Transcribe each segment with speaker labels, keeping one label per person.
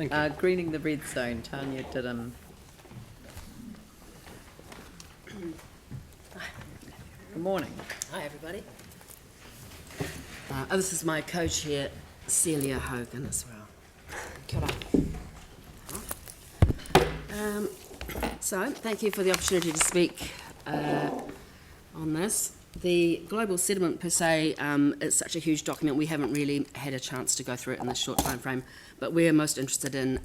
Speaker 1: Thank you.
Speaker 2: Greening the red zone, Tanya, Didham. Good morning.
Speaker 3: Hi everybody. This is my co-chair, Celia Hogan, as well. Kia ora. So, thank you for the opportunity to speak on this. The global settlement per se is such a huge document, we haven't really had a chance to go through it in this short time frame, but we're most interested in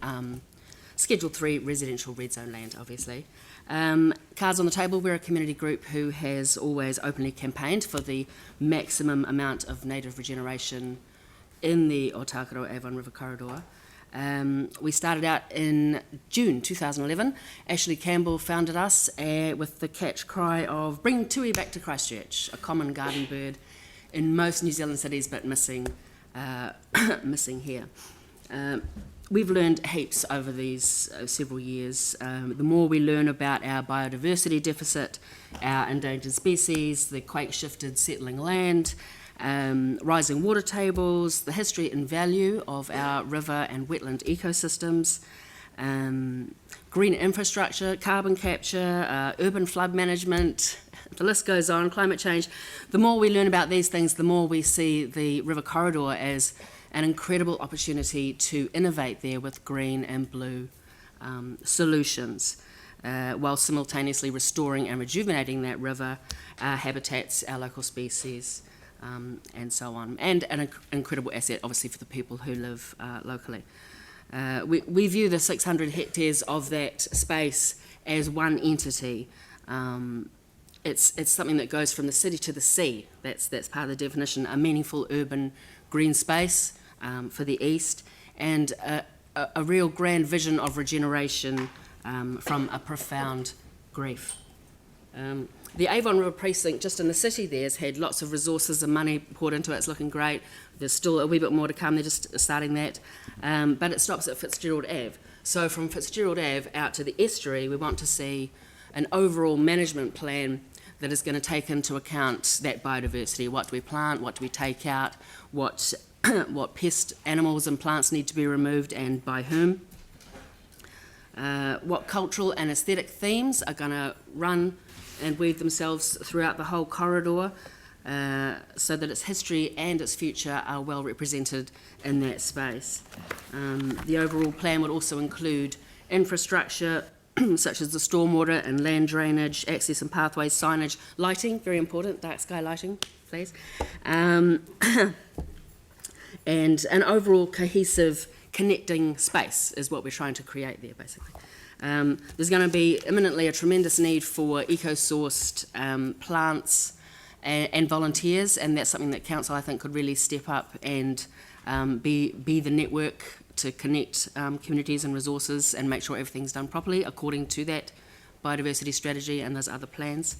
Speaker 3: Schedule 3 residential red zone land, obviously. Cards on the table, we're a community group who has always openly campaigned for the maximum amount of native regeneration in the Otakaro Avon River Corridor. We started out in June 2011. Ashley Campbell founded us with the catch cry of bring tui back to Christchurch, a common garden bird in most New Zealand cities but missing here. We've learned heaps over these several years. The more we learn about our biodiversity deficit, our endangered species, the quake-shifted settling land, rising water tables, the history and value of our river and wetland ecosystems, green infrastructure, carbon capture, urban flood management, the list goes on, climate change. The more we learn about these things, the more we see the river corridor as an incredible opportunity to innovate there with green and blue solutions, while simultaneously restoring and rejuvenating that river, our habitats, our local species, and so on. And an incredible asset, obviously, for the people who live locally. We view the 600 hectares of that space as one entity. It's something that goes from the city to the sea. That's part of the definition, a meaningful urban green space for the east, and a real grand vision of regeneration from a profound grief. The Avon River Precinct, just in the city there, has had lots of resources and money poured into it. It's looking great. There's still a wee bit more to come. They're just starting that. But it stops at Fitzgerald Ave. So from Fitzgerald Ave out to the estuary, we want to see an overall management plan that is going to take into account that biodiversity. What do we plant? What do we take out? What pest animals and plants need to be removed and by whom? What cultural and aesthetic themes are going to run and weave themselves throughout the whole corridor so that its history and its future are well represented in that space. The overall plan would also include infrastructure such as the stormwater and land drainage, access and pathways, signage, lighting, very important, dark sky lighting, please, and an overall cohesive connecting space is what we're trying to create there, basically. There's going to be imminently a tremendous need for eco-sourced plants and volunteers, and that's something that council, I think, could really step up and be the network to connect communities and resources and make sure everything's done properly according to that biodiversity strategy and those other plans.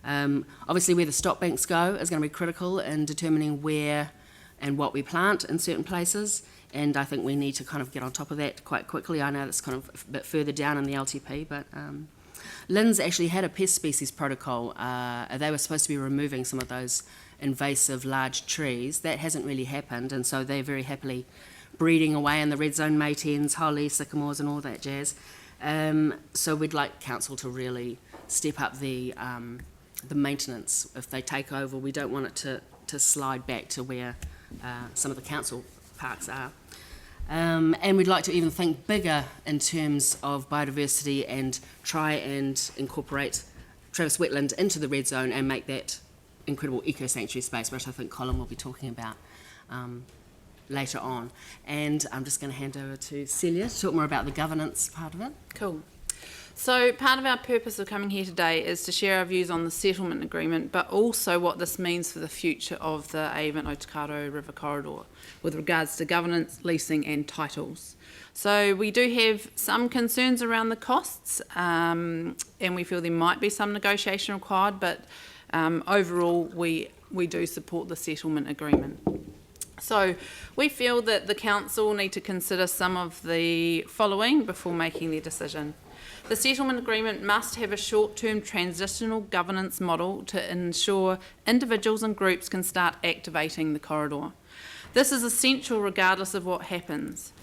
Speaker 3: Obviously, where the stock banks go is going to be critical in determining where and what we plant in certain places, and I think we need to kind of get on top of that quite quickly. I know that's kind of a bit further down in the LTP, but Lynn's actually had a pest species protocol. They were supposed to be removing some of those invasive large trees. That hasn't really happened, and so they're very happily breeding away in the red zone maytens, holly, sycamores and all that jazz. So we'd like council to really step up the maintenance. If they take over, we don't want it to slide back to where some of the council parks are. And we'd like to even think bigger in terms of biodiversity and try and incorporate Travis Wetland into the red zone and make that incredible eco-sanctuary space, which I think Colin will be talking about later on. And I'm just going to hand over to Celia to talk more about the governance part of it.
Speaker 4: Cool. So part of our purpose of coming here today is to share our views on the settlement agreement, but also what this means for the future of the Avon Otakaro River Corridor with regards to governance, leasing and titles. So we do have some concerns around the costs and we feel there might be some negotiation required, but overall we do support the settlement agreement. So we feel that the council need to consider some of the following before making their decision. The settlement agreement must have a short-term transitional governance model to ensure individuals and groups can start activating the corridor. This is essential regardless of what happens.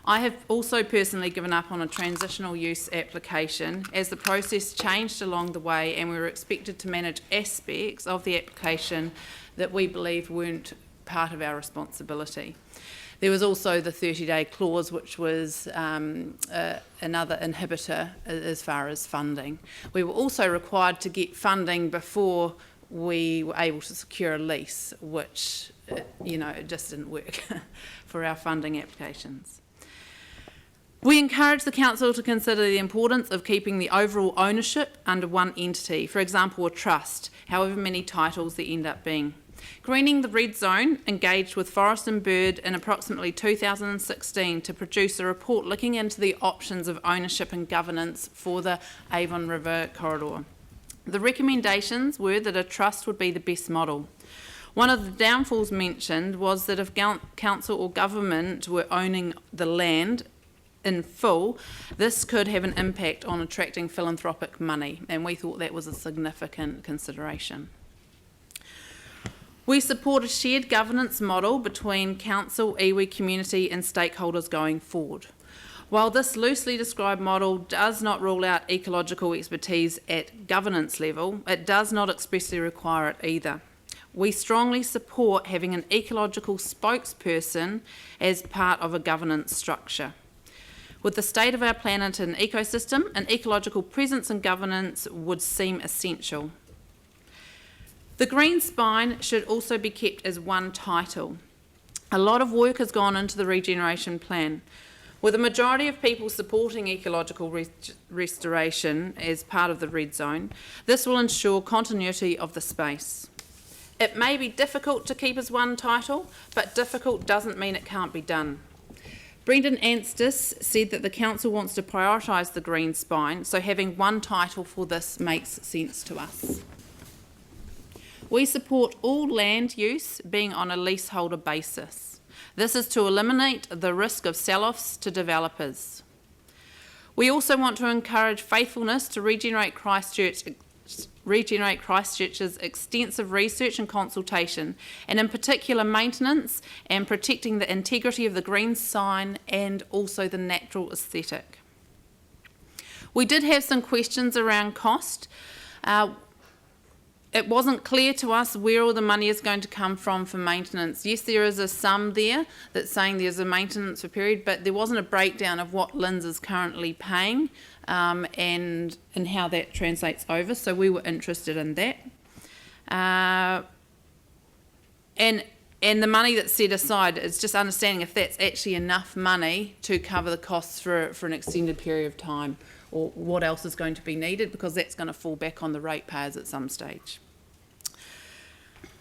Speaker 4: I have also personally given up on a transitional use application as the process changed along the way and we were expected to manage aspects of the application that we believe weren't part of our responsibility. There was also the 30-day clause, which was another inhibitor as far as funding. We were also required to get funding before we were able to secure a lease, which, it just didn't work for our funding applications. We encourage the council to consider the importance of keeping the overall ownership under one entity, for example a trust, however many titles there end up being. Greening the Red Zone engaged with Forest and Bird in approximately 2016 to produce a report looking into the options of ownership and governance for the Avon River corridor. The recommendations were that a trust would be the best model. One of the downfalls mentioned was that if council or government were owning the land in full, this could have an impact on attracting philanthropic money, and we thought that was a significant consideration. We support a shared governance model between council, iwi community and stakeholders going forward. While this loosely described model does not rule out ecological expertise at governance level, it does not expressly require it either. We strongly support having an ecological spokesperson as part of a governance structure. With the state of our planet and ecosystem, an ecological presence and governance would seem essential. The green spine should also be kept as one title. A lot of work has gone into the regeneration plan. With a majority of people supporting ecological restoration as part of the red zone, this will ensure continuity of the space. It may be difficult to keep as one title, but difficult doesn't mean it can't be done. Brendan Anstis said that the council wants to prioritise the green spine, so having one title for this makes sense to us. We support all land use being on a leaseholder basis. This is to eliminate the risk of sell-offs to developers. We also want to encourage faithfulness to Regenerate Christchurch's extensive research and consultation, and in particular maintenance and protecting the integrity of the green sign and also the natural aesthetic. We did have some questions around cost. It wasn't clear to us where all the money is going to come from for maintenance. Yes, there is a sum there that's saying there's a maintenance for period, but there wasn't a breakdown of what LINZ is currently paying and how that translates over, so we were interested in that. And the money that's set aside, it's just understanding if that's actually enough money to cover the costs for an extended period of time, or what else is going to be needed, because that's going to fall back on the ratepayers at some stage.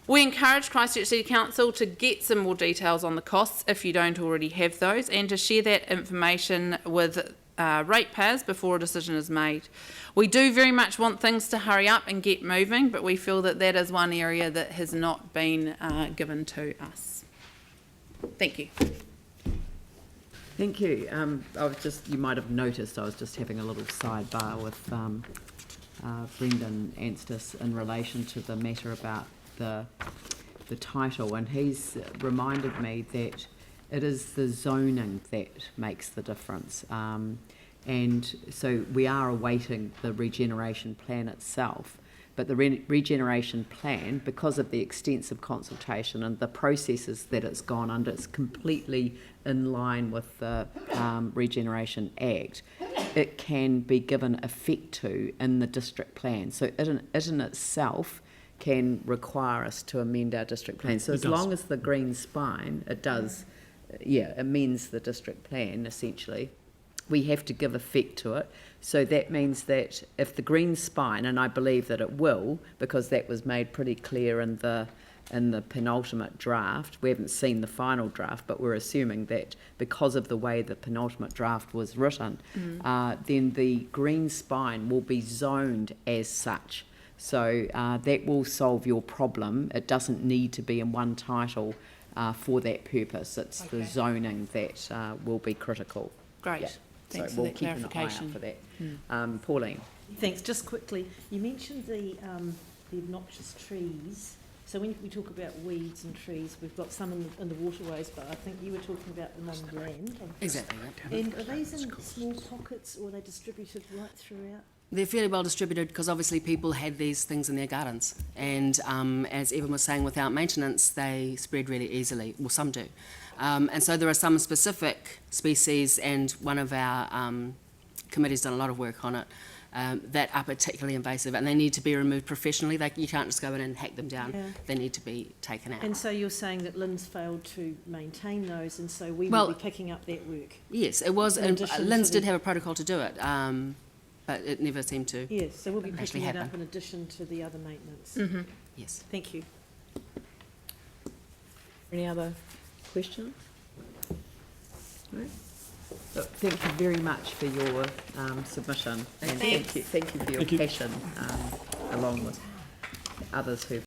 Speaker 4: We encourage Christchurch City Council to get some more details on the costs if you don't already have those, and to share that information with ratepayers before a decision is made. We do very much want things to hurry up and get moving, but we feel that that is one area that has not been given to us. Thank you.
Speaker 2: Thank you. You might have noticed I was just having a little sidebar with Brendan Anstis in relation to the matter about the title, and he's reminded me that it is the zoning that makes the difference. And so we are awaiting the regeneration plan itself, but the regeneration plan, because of the extensive consultation and the processes that it's gone under, it's completely in line with the Regeneration Act. It can be given effect to in the district plan. So it in itself can require us to amend our district plan. So as long as the green spine, it does, amends the district plan, essentially, we have to give effect to it. So that means that if the green spine, and I believe that it will, because that was made pretty clear in the penultimate draft, we haven't seen the final draft, but we're assuming that because of the way the penultimate draft was written, then the green spine will be zoned as such. So that will solve your problem. It doesn't need to be in one title for that purpose. It's the zoning that will be critical.
Speaker 4: Great.
Speaker 2: Yeah.
Speaker 4: Thanks
Speaker 2: so
Speaker 4: for
Speaker 2: we'll
Speaker 4: that
Speaker 2: keep an eye out
Speaker 4: clarification.
Speaker 2: for that. Pauline.
Speaker 1: Thanks. Just quickly, you mentioned the obnoxious trees So when we talk about weeds and trees, we've got some in the waterways, but I think you were talking about them on land.
Speaker 3: Exactly, yeah.
Speaker 1: And are these in small pockets or are they distributed right throughout?
Speaker 3: They're fairly well distributed because obviously people had these things in their gardens, and as Evan was saying, without maintenance they spread really easily. Well, some do, and so there are some specific species, and one of our committee's done a lot of work on it, that are particularly invasive, and they need to be removed professionally. You can't just go in and hack them down.
Speaker 1: Yeah.
Speaker 3: They need to be taken out.
Speaker 1: And so you're saying that Lynn's failed to maintain those, and so we
Speaker 3: Well,
Speaker 1: will be picking up that work.
Speaker 3: Yes, it was.
Speaker 1: In
Speaker 3: And
Speaker 1: addition to
Speaker 3: Lynn's did
Speaker 1: the-
Speaker 3: have a protocol to do it, but it never seemed to.
Speaker 1: Yes, so we'll be
Speaker 3: Actually
Speaker 1: picking it up
Speaker 3: happen.
Speaker 1: in addition to the other maintenance.
Speaker 4: Mm-hmm.
Speaker 3: Yes.
Speaker 1: Thank you.
Speaker 2: Any other questions? No? Look, thank you very much for your submission, and thank you for your passion, along with others who've